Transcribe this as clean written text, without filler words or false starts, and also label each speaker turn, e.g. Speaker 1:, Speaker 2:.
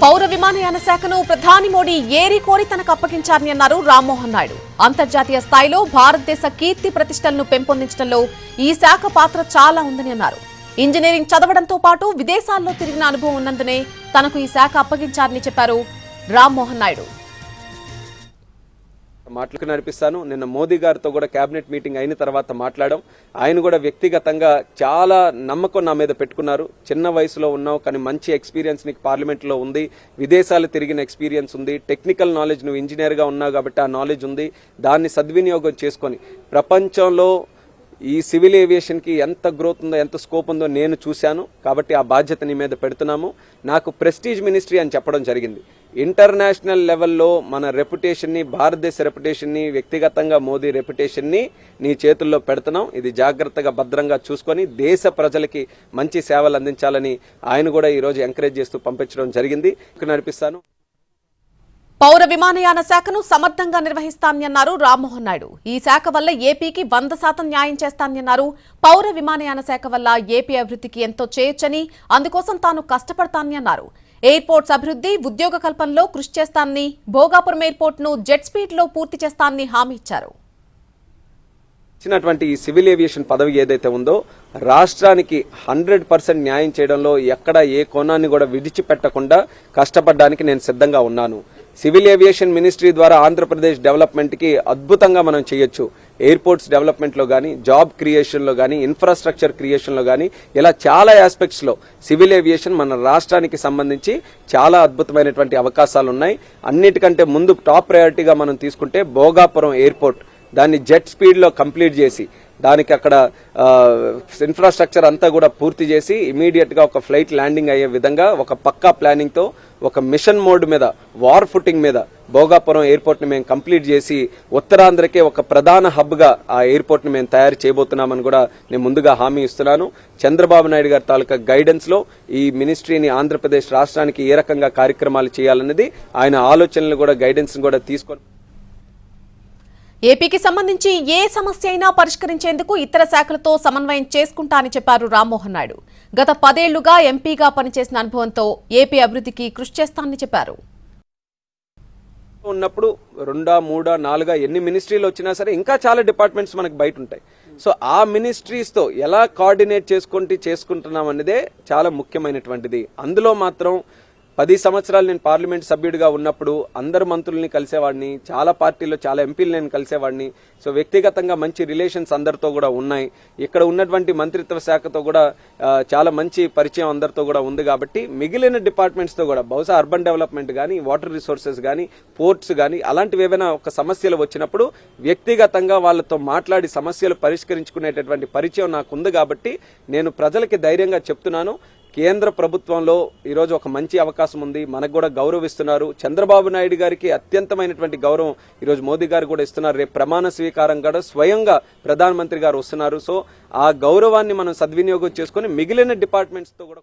Speaker 1: పౌర విమానయాన శాఖను ప్రధాని మోడీ ఏరి కోరి తనకు అప్పగించారని అన్నారు రామ్మోహన్ నాయుడు. అంతర్జాతీయ స్థాయిలో భారతదేశ కీర్తి ప్రతిష్టలను పెంపొందించడంలో ఈ శాఖ పాత్ర చాలా ఉందని అన్నారు. ఇంజనీరింగ్ చదవడంతో పాటు విదేశాల్లో తిరిగిన అనుభవం ఉన్నందునే తనకు ఈ శాఖ అప్పగించారని చెప్పారు రామ్మోహన్ నాయుడు.
Speaker 2: మాటలకు నడిపిస్తాను. నిన్న మోదీ గారితో కూడా కేబినెట్ మీటింగ్ అయిన తర్వాత మాట్లాడాం. ఆయన కూడా వ్యక్తిగతంగా చాలా నమ్మకం నా మీద పెట్టుకున్నారు. చిన్న వయసులో ఉన్నావు కానీ మంచి ఎక్స్పీరియన్స్ నీకు పార్లమెంట్ లో ఉంది, విదేశాలు తిరిగిన ఎక్స్పీరియన్స్ ఉంది, టెక్నికల్ నాలెడ్జ్ నువ్వు ఇంజనీర్ గా ఉన్నావు కాబట్టి ఆ నాలెడ్జ్ ఉంది, దాన్ని సద్వినియోగం చేసుకొని ప్రపంచంలో ఈ సివిల్ ఏవియేషన్ కి ఎంత గ్రోత్ ఉందో ఎంత స్కోప్ ఉందో నేను చూశాను కాబట్టి ఆ బాధ్యత నీ మీద పెడుతున్నాము. నాకు ప్రెస్టీజ్ మినిస్ట్రీ అని చెప్పడం జరిగింది. ఇంటర్నేషనల్ లెవెల్లో మన రెప్యుటేషన్ ని, భారతదేశ రెప్యుటేషన్ ని, వ్యక్తిగతంగా మోదీ రెప్యుటేషన్ ని నీ చేతుల్లో పెడుతున్నాం. ఇది జాగ్రత్తగా భద్రంగా చూసుకొని దేశ ప్రజలకి మంచి సేవలు అందించాలని ఆయన కూడా ఈ రోజు ఎంకరేజ్ చేస్తూ పంపించడం జరిగింది. నడిపిస్తాను.
Speaker 1: పౌర విమానయాన శాఖను సమర్థంగా నిర్వహిస్తానని అన్నారు రామ్మోహన్ నాయుడు. ఈ శాఖ వల్ల ఏపీకి 100% న్యాయం చేస్తానని అన్నారు. పౌర విమానయాన శాఖ వల్ల ఏపీ అభివృద్ధికి ఎంతో చేయొచ్చని, అందుకోసం తాను కష్టపడతానని అన్నారు. ఎయిర్పోర్ట్స్ అభివృద్ధి, ఉద్యోగ కల్పనలో కృషి చేస్తానని, భోగాపురం ఎయిర్పోర్ట్ ను జెట్ స్పీడ్ లో పూర్తి చేస్తానని హామీ ఇచ్చారు.
Speaker 2: ఇచ్చినటువంటి ఈ సివిల్ ఏవియేషన్ పదవి ఏదైతే ఉందో రాష్ట్రానికి 100% న్యాయం చేయడంలో ఎక్కడ ఏ కోణాన్ని కూడా విడిచిపెట్టకుండా కష్టపడడానికి నేను సిద్ధంగా ఉన్నాను. సివిల్ ఏవియేషన్ మినిస్ట్రీ ద్వారా ఆంధ్రప్రదేశ్ డెవలప్మెంట్ కి అద్భుతంగా మనం చేయొచ్చు. ఎయిర్పోర్ట్స్ డెవలప్మెంట్ లో గానీ, జాబ్ క్రియేషన్ లో గానీ, ఇన్ఫ్రాస్ట్రక్చర్ క్రియేషన్ లో గానీ, ఇలా చాలా ఆస్పెక్ట్స్ లో సివిల్ ఏవియేషన్ మన రాష్ట్రానికి సంబంధించి చాలా అద్భుతమైనటువంటి అవకాశాలు ఉన్నాయి. అన్నిటికంటే ముందు టాప్ ప్రయారిటీగా మనం తీసుకుంటే భోగాపురం ఎయిర్పోర్ట్, దాన్ని జెట్ స్పీడ్ లో కంప్లీట్ చేసి దానికి అక్కడ ఇన్ఫ్రాస్ట్రక్చర్ అంతా కూడా పూర్తి చేసి ఇమీడియట్ గా ఒక ఫ్లైట్ ల్యాండింగ్ అయ్యే విధంగా ఒక పక్కా ప్లానింగ్ తో ఒక మిషన్ మోడ్ మీద, వార్ ఫుటింగ్ మీద భోగాపురం ఎయిర్పోర్ట్ ని మేము కంప్లీట్ చేసి ఉత్తరాంధ్రకే ఒక ప్రధాన హబ్ గా ఆ ఎయిర్పోర్ట్ ని మేము తయారు చేయబోతున్నామని కూడా నేను ముందుగా హామీ ఇస్తున్నాను. చంద్రబాబు నాయుడు గారి తాలూకా గైడెన్స్ లో ఈ మినిస్ట్రీని ఆంధ్రప్రదేశ్ రాష్ట్రానికి ఏ రకంగా కార్యక్రమాలు చేయాలన్నది ఆయన ఆలోచనలు కూడా గైడెన్స్ కూడా తీసుకొని
Speaker 1: ఏపీకి సంబంధించి ఏ సమస్య అయినా పరిష్కరించేందుకు ఇతర శాఖలతో సమన్వయం చేసుకుంటా అని చెప్పారు రామ్మోహన్ నాయుడు. గత 10 ఏళ్లుగా ఎంపీగా పనిచేసిన అనుభవంతో ఏపీ అభివృద్ధికి కృషి చేస్తానని చెప్పారు.
Speaker 2: ఉన్నప్పుడు 2, 3, 4 ఎన్ని మినిస్ట్రీలు వచ్చినా సరే ఇంకా చాలా డిపార్ట్మెంట్స్ మనకు బయట ఉంటాయి. సో ఆ మినిస్ట్రీస్ తో ఎలా కోఆర్డినేట్ చేసుకుంటున్నాం అనేదే చాలా ముఖ్యమైనటువంటిది. అందులో మాత్రం 10 సంవత్సరాలు నేను పార్లమెంట్ సభ్యుడిగా ఉన్నప్పుడు అందరు మంత్రుల్ని కలిసేవాడిని, చాలా పార్టీల్లో చాలా ఎంపీలు నేను కలిసేవాడిని. సో వ్యక్తిగతంగా మంచి రిలేషన్స్ అందరితో కూడా ఉన్నాయి. ఇక్కడ ఉన్నటువంటి మంత్రిత్వ శాఖతో కూడా చాలా మంచి పరిచయం అందరితో కూడా ఉంది. కాబట్టి మిగిలిన డిపార్ట్మెంట్స్ తో కూడా బహుశా అర్బన్ డెవలప్మెంట్ కానీ, వాటర్ రిసోర్సెస్ కానీ, పోర్ట్స్ కానీ అలాంటివి ఏవైనా ఒక సమస్యలు వచ్చినప్పుడు వ్యక్తిగతంగా వాళ్ళతో మాట్లాడి సమస్యలు పరిష్కరించుకునేటటువంటి పరిచయం నాకు ఉంది. కాబట్టి నేను ప్రజలకి ధైర్యంగా చెప్తున్నాను, కేంద్ర ప్రభుత్వంలో ఈరోజు ఒక మంచి అవకాశం ఉంది. మనకు కూడా గౌరవిస్తున్నారు. చంద్రబాబు నాయుడు గారికి అత్యంతమైనటువంటి గౌరవం ఈరోజు మోదీ గారు కూడా ఇస్తున్నారు. రేపు ప్రమాణ స్వీకారం కూడా స్వయంగా ప్రధానమంత్రి గారు వస్తున్నారు. సో ఆ గౌరవాన్ని మనం సద్వినియోగం చేసుకుని మిగిలిన డిపార్ట్మెంట్స్ తో కూడా